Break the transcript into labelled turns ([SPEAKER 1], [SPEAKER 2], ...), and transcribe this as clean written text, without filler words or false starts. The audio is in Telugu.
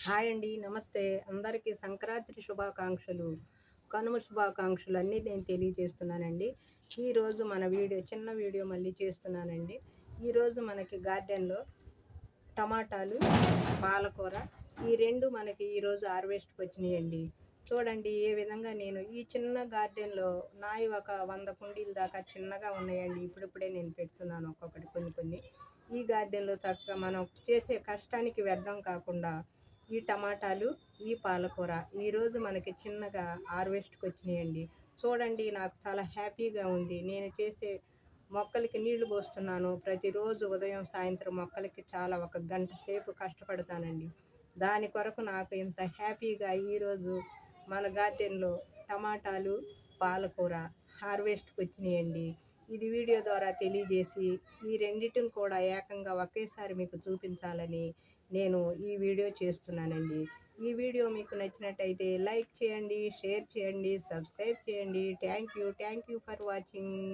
[SPEAKER 1] హాయ్ అండి. నమస్తే. అందరికీ సంక్రాంతి శుభాకాంక్షలు, కనుమ శుభాకాంక్షలు అన్నీ నేను తెలియజేస్తున్నానండి. ఈరోజు మన చిన్న వీడియో మళ్ళీ చేస్తున్నానండి. ఈరోజు మనకి గార్డెన్‌లో టమాటాలు, పాలకూర ఈ 2 మనకి ఈరోజు హార్వెస్ట్‌కి వచ్చినాయండి. చూడండి ఏ విధంగా నేను ఈ చిన్న గార్డెన్‌లో నాయి ఒక 100 కుండీల దాకా చిన్నగా ఉన్నాయండి. ఇప్పుడిప్పుడే నేను పెడుతున్నాను ఒక్కొక్కటి కొన్ని కొన్ని. ఈ గార్డెన్‌లో చక్కగా మనం చేసే కష్టానికి వ్యర్థం కాకుండా ఈ టమాటాలు, ఈ పాలకూర ఈరోజు మనకి చిన్నగా హార్వెస్ట్‌కి వచ్చినాయండి. చూడండి నాకు చాలా హ్యాపీగా ఉంది. నేను చేసే మొక్కలకి నీళ్లు పోస్తున్నాను. ప్రతిరోజు ఉదయం, సాయంత్రం మొక్కలకి చాలా ఒక గంట సేపు కష్టపడతానండి. దాని కొరకు నాకు ఇంత హ్యాపీగా ఈరోజు మన గార్డెన్‌లో టమాటాలు, పాలకూర హార్వెస్ట్‌కి వచ్చినాయండి. ఇది వీడియో ద్వారా తెలియజేసి ఈ రెండిటిని కూడా ఏకంగా ఒకేసారి మీకు చూపించాలని నేను ఈ వీడియో చేస్తున్నానండి. ఈ వీడియో మీకు నచ్చినట్టయితే లైక్ చేయండి, షేర్ చేయండి, సబ్స్క్రైబ్ చేయండి. Thank you for watching.